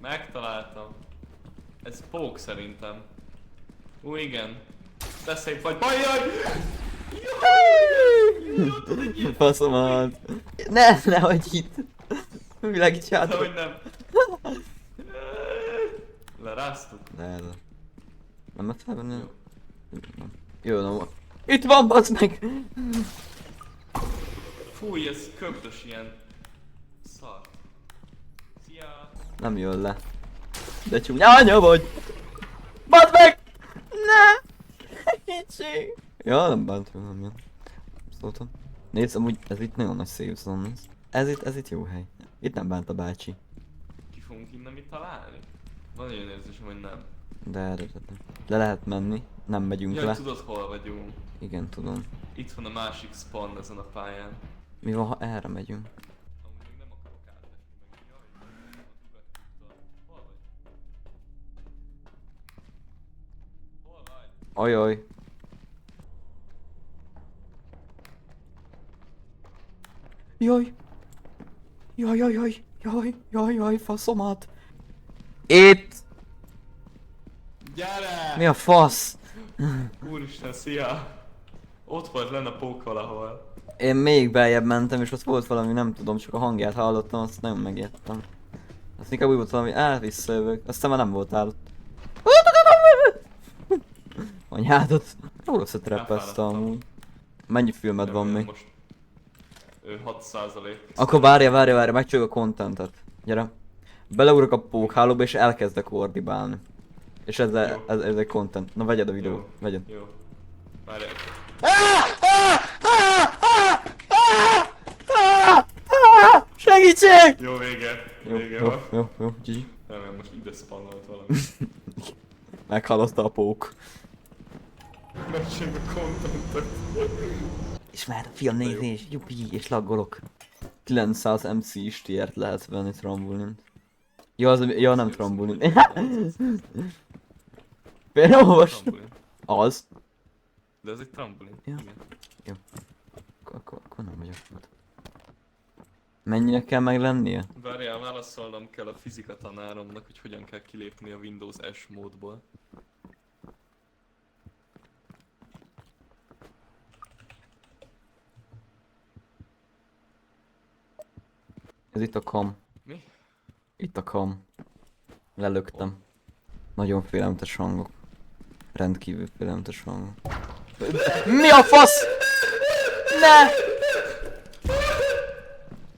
Megtaláltam. Ez pók szerintem. Ó, igen. De szép vagy. Bajjaj! Faszomat. Nehogy itt. Világítsátok. Hogy nem. Leráztuk. Ne. Nem lehet felvenni? Jó, nem. Itt van, bazd meg! Fúj, ez köptös ilyen szar. Szia! Nem jön le. De csúnyánya vagy! Bazd meg! Ne! Segítség! Ja, nem bántom, nem jön. Szóltam. Nézd, amúgy ez itt nagyon nagy safe zone lesz. Ez itt jó hely. Itt nem bánt a bácsi. Ki fogunk innen mit találni? Van olyan érzésem, hogy nem. De le lehet menni. Nem megyünk Jaj, le. tudod hol vagyunk? Igen, tudom. Itt van a másik spawn ezen a pályán. Mi van, ha erre megyünk? Amúgy még nem akarok átesni meg. Jaj, hol vagy? Hol vagy? Ajaj. Jaj. Jaj, jaj, jaj, jaj, jaj, jaj, faszomat. Itt! Gyere! Mi a fasz? Úristen, szia! Ott volt lenne a pók valahol. Én még beljebb mentem és ott volt valami, nem tudom, csak a hangját hallottam, azt nagyon megijedtem. Azt inkább úgy volt valami, visszajövök, aztán már nem voltál ott. Anyádat. Jól összetrepeszte amúgy. Mennyi filmed van még? Most 6%. Akkor várja, megcsináljuk a contentet. Gyere. Beleugrok a pókhálóba és elkezdek ordibálni. És ez egy content. Na vegyed a videót, Jó. vegyed. Jó. Várjál. Segítség! Jó, vége. Jó, Vége jó, van. jó, GG. Nem, most ide spawnolt valami. Meghalozta a pók. Megcsináljuk a contentet. És már a film nézés, jupi, és laggolok. 900 MC is tiért lehet venni trambulint. Ja, nem trambulint. Például olvastam. Trampolin. Az. De ez egy trampolin. Ja. Igen. Akkor nem vagyok ott. Mennyinek kell meg lennie? Várjál, válaszolnom kell a fizika tanáromnak, hogy hogyan kell kilépni a Windows S módból. Ez itt a kam. Mi? Itt a kam. Lelöktem. Nagyon félelmetes hangok. Rendkívül félelmetes hangok. Mi a fasz? Ne!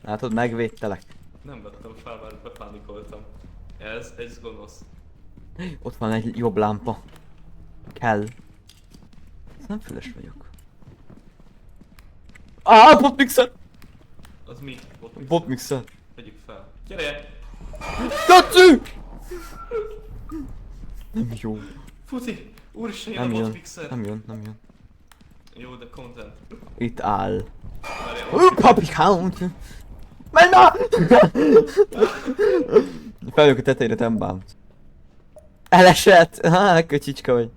Látod, megvédtelek. Nem vettem fel, mert bepánikoltam. Ez gonosz. Ott van egy jobb lámpa. Kell. Nem füles vagyok. Botmixer! Az mi? Botmixer. Tegyük fel. Gyere! Tetsző! Nem jó. Futi! Úristen, jön Nem a jön. botmixer! Nem jön. Jó, de content. Itt áll. Várjál, Puppy count! Menj már! Felülök a tetejére, nem bánt. Elesett! Köcsicska vagy.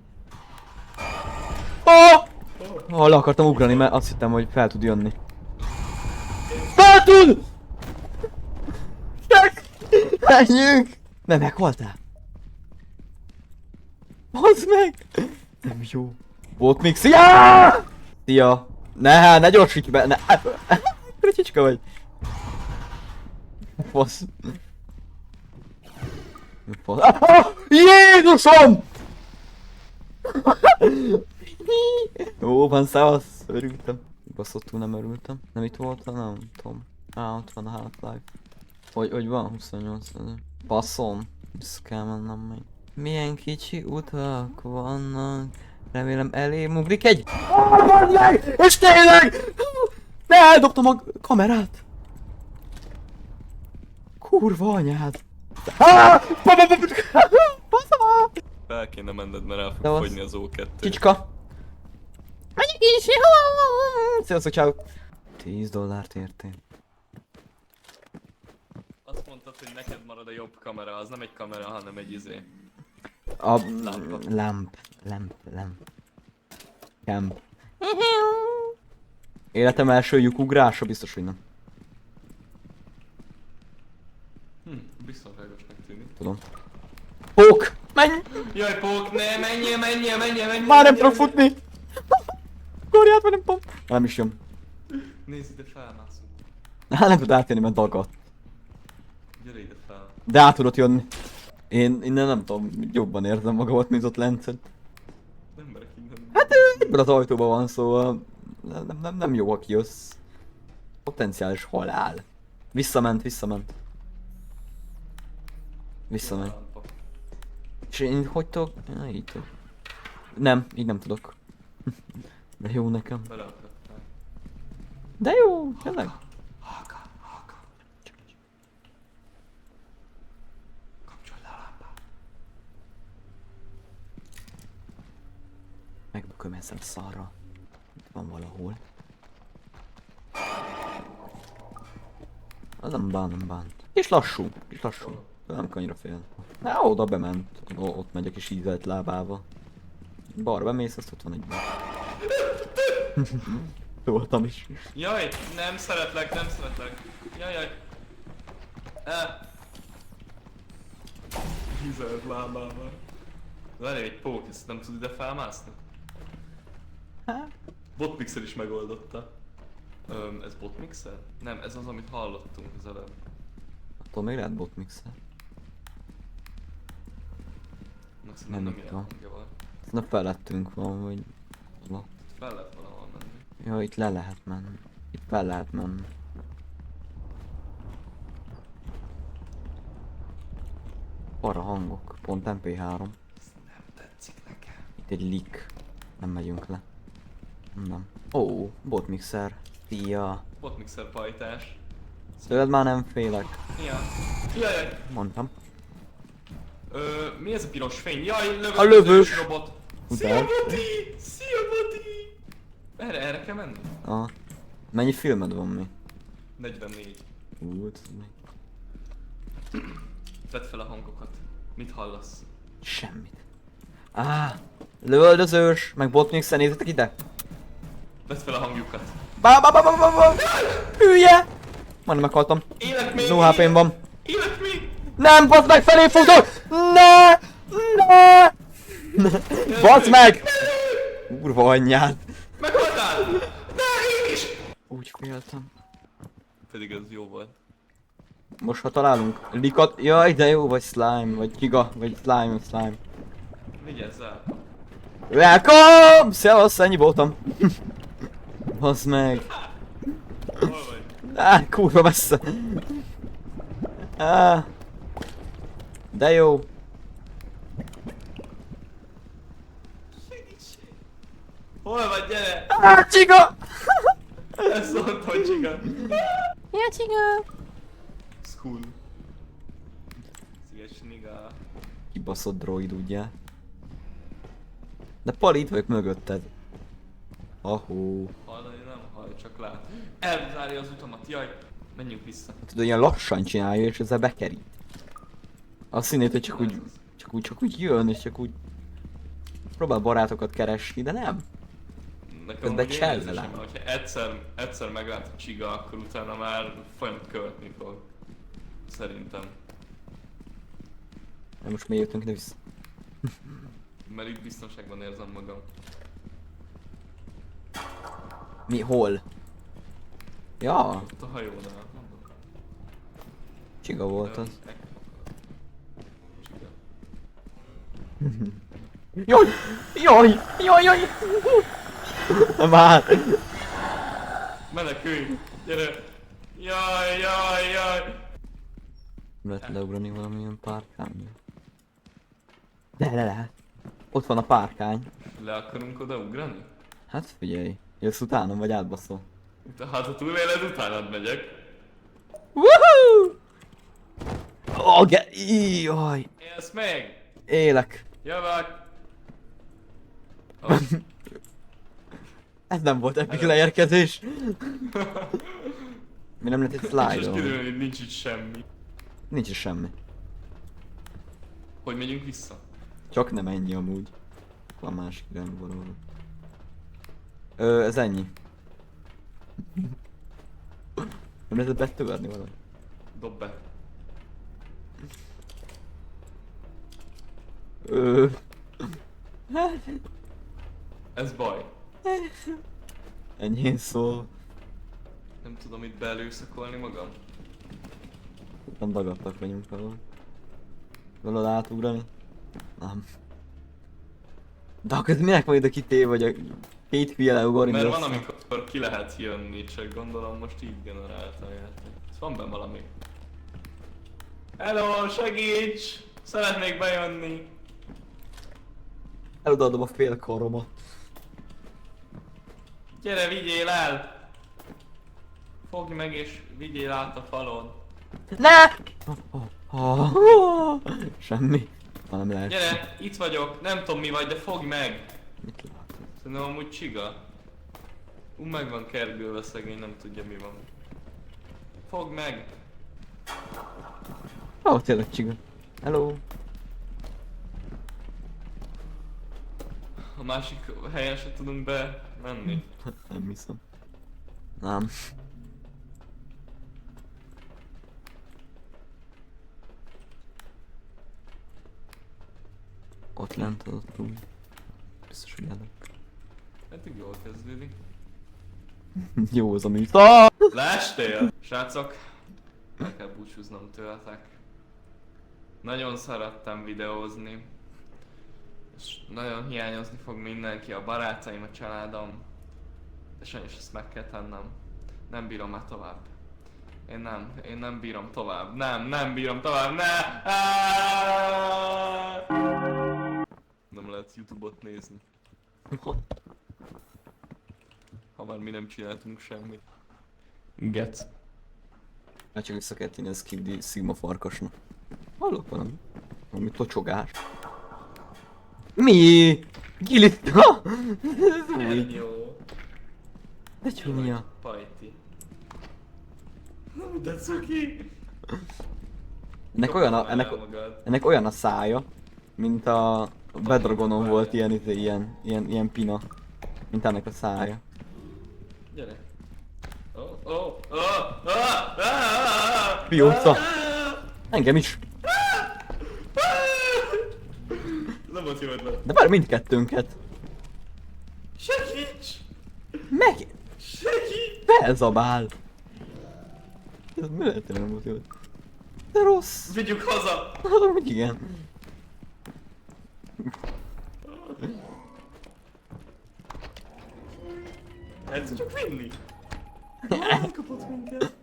Le akartam ugrani, mert azt hittem, hogy fel tud jönni. Fel tud! Menjünk! Nem, meghaltál? Bazd meg! Nem jó. Volt még szia! Szia! Ne gyorsíts be, ne! Köcsicska vagy. Fasz. Jézusom! Jó van, szevasz! Örültem. Baszottul nem örültem. Nem itt voltam? Nem tudom. Ott van a Half-Life. Hogy van? 28 ezer. Baszom. Vissza kell mennem még. Milyen kicsi utak vannak. Remélem elém ugrik egy... Mondd meg! És tényleg! Ne, eldobtam a kamerát! Kurva anyád! fel kéne menned, mert el De fog az- fogyni az O2. Csicska! Menjünk is! Sziasztok, ciao. $10 értél. Azt mondtad, hogy neked marad a jobb kamera, az nem egy kamera, hanem egy izé. A... Lámpa. Lamp. Camp. Életem első lyukugrása, biztos, hogy nem. Biztonságosnak tűnik. tudom. Pók! Menj! Jaj, Pók, ne, menjél! Már nem tudok futni! Gorját vagy nem tudom. Nem is jön. Nézd ide, felmászunk. Hát nem tud átjönni, mert dagadt. Gyere ide fel. De át tudott jönni. Én innen nem tudom, jobban érzem magamat, mint ott lencet. Emberek innen. Hát ebből az ajtóban van, szóval nem jó, aki jössz. Potenciális halál. Visszament. Visszament. És én hogy tudok? Ja, így tudok. Nem, így nem tudok. De jó nekem. Beleakadtál. De jó, tényleg. Halka. Kapcsolj le a lámpát. Megbököm ezzel a szarra. Itt van valahol. Az nem bánt. És lassú. Nem annyira fél. Na, oda bement. Ott megy a kis ízelt lábával. Balra bemész, azt ott van egy bar. Voltam is. Jaj, nem szeretlek. Jaj. Hízelt lábával. Várj, egy Pók, ezt nem tud ide felmászni? Botmixer is megoldotta. Ez botmixer? Nem, ez az, amit hallottunk az előbb. Attól még lehet botmixer. Na, szerintem nem ilyen tudom. hangja van. Na felettünk van, vagy... Na. Fel lehet valahol menni. Jó, itt le lehet menni. Itt fel lehet menni. Arra hangok, pont MP3. Ez nem tetszik nekem. Itt egy leak. Nem megyünk le. Nem. Ó, botmixer. Szia. Botmixer pajtás. Tőled már nem félek. Ja. Jaj. Mondtam. Mi ez a piros fény? Jaj, A lövős. robot. Utál. Szia, Boti! Erre kell menni? Ah. Mennyi filmed van mi? 44. Ez mi? Vedd fel a hangokat. Mit hallasz? Semmit. Lövöldözős, meg botmixer, nézzetek ide! Vedd fel a hangjukat. Ba! Hülye! Majdnem meghaltam. Élek még! 0 HP-n van. Élek még! Nem, bazd meg, felé futok! Ne! Bazd meg! Kurva anyját! Meghaltál! De én is! Úgy féltem. Pedig ez jó volt. Most ha találunk likat... Jaj, de jó, vagy slime, vagy giga, vagy slime. Vigyázz el. Welcome! Szevasz, ennyi voltam. Bazd meg. Hol vagy? Kurva messze. De jó. Hol vagy, gyere! Csiga! Ezt mondta, hogy csiga. Ja, csiga! School. Szia, sniga. Kibaszott droid, ugye? De Pali, itt vagyok mögötted. Ahó. Hallani nem hall, csak lát. Elzárja az utamat, jaj! Menjünk vissza. Tudod, ilyen lassan csinálja, és ezzel bekerít. Azt hinnéd, hogy csak úgy jön, és csak úgy... Próbál barátokat keresni, de nem. Nekem Közben amúgy csellel érzésem, áll. hogyha egyszer meglát a csiga, akkor utána már folyamat követni fog. Szerintem. De most miért jöttünk ide vissza? Mert itt biztonságban érzem magam. Mi? Hol? Ja, Ott a hajónál, mondom. csiga volt az. Csiga. Jaj! Már! Menekülj! Gyere! Jaj! Lehet leugrani valamilyen párkány. De lehet. Ott van a párkány. Le akarunk oda ugrani? Hát figyelj, jössz utánam vagy átbaszol. Hát ha túléled, utánad megyek. Woohoo! Jaj! Élsz meg! Élek. Jövök! Oh. Ez nem volt epic leérkezés. Mi nem lehet itt És slide-olni? kiderül, hogy nincs itt semmi. Nincs is semmi. Hogy megyünk vissza? Csak nem ennyi amúgy. Van másik irányba valahol. Ez ennyi. Nem lehet betörni valahogy. Dob be. Ö... Ez baj. Ennyi szól. Nem tudom itt beelőszakolni magam. Nem dagadtak vagyunk valahol. Valahol átugrani? Nem. De akkor minek majd a kitéve, vagy a két hülye leugorni? Mert van össze? amikor ki lehet jönni, csak gondolom most így generálta a játék. Van benne valami. Hello, segíts! Szeretnék bejönni! Elodaadom a fél karomat. Gyere, vigyél el! Fogj meg és vigyél át a falon. Ne! Semmi. Nem lehet. Gyere, itt vagyok, nem tudom mi vagy, de fogj meg! Mit látod? Szerintem amúgy csiga. Meg van kergülve szegény, nem tudja mi van. Fogd meg! Tényleg csiga. Hello. A másik helyen se tudunk bemenni. Nem hiszem. Nem. Ott lent az ott úgy. Biztos, hogy elő. Eddig jól kezdődik. Jó az a műsor. Leestél! Srácok, el kell búcsúznom tőletek. Nagyon szerettem videózni. És nagyon hiányozni fog mindenki, a barátaim, a családom. De sajnos ezt meg kell tennem. Nem bírom már tovább. Én nem bírom tovább. Nem bírom tovább. Nem lehet YouTube-ot nézni. Ha már mi nem csináltunk semmit. Gec. Hát csak vissza kell tenni a Skibdi Sigma farkasnak. Hallok valami? Valami tocsogás. Mi? Gilita? Ez új. Jó. De csúnya. Pajti. De cuki! Ennek olyan a szája, mint a Bedragonon volt ilyen pina. Mint ennek a szája. Gyere. Pióca. Engem is. Nem volt jó ötlet. De várj mindkettőnket. Segíts! Meg... Segíts! Felzabál. Ez mi lehet, hogy nem volt jó? De rossz. Vigyük haza! Hogy igen. El tudjuk vinni? Elkapott minket.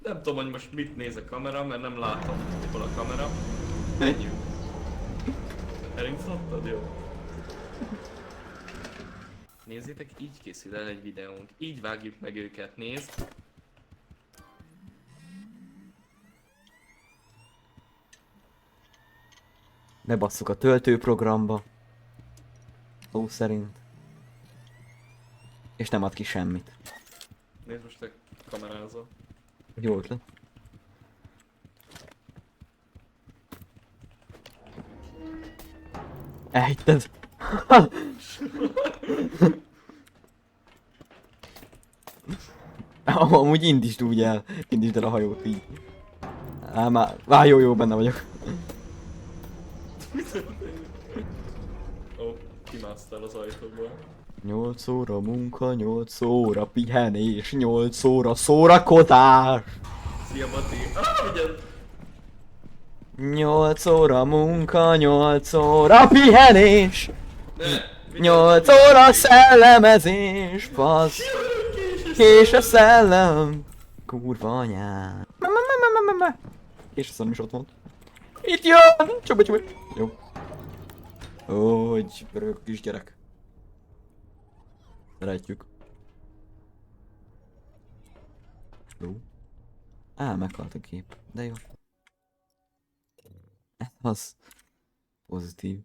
Nem tudom, hogy most mit néz a kamera, mert nem látom, hol a kamera. Menjünk. Elindítottad? Jó. Nézzétek, így készül el egy videónk. Így vágjuk meg őket, nézd. Bebasszuk a töltőprogramba. Szó szerint. És nem ad ki semmit. Nézd, most te kamerázol. Jó ötlet. Elhitted. Amúgy indítsd úgy el. Indítsd el a hajót így. Jó, benne vagyok. Ó, kimásztál az ajtóból. 8 óra munka, 8 óra pihenés, 8 óra szórakozás. Szia, Mati! Vigyázz! 8 óra munka, 8 óra pihenés, Ne! 8 óra szellemezés, fasz. Kés a szellem. Kurva anyám. Kés a szellem is ott volt. Itt jön! Csuba. Jó. Hogy pörög a kisgyerek. Szeretjük. Jó. Meghalt a kép. De jó. Ez az. Pozitív.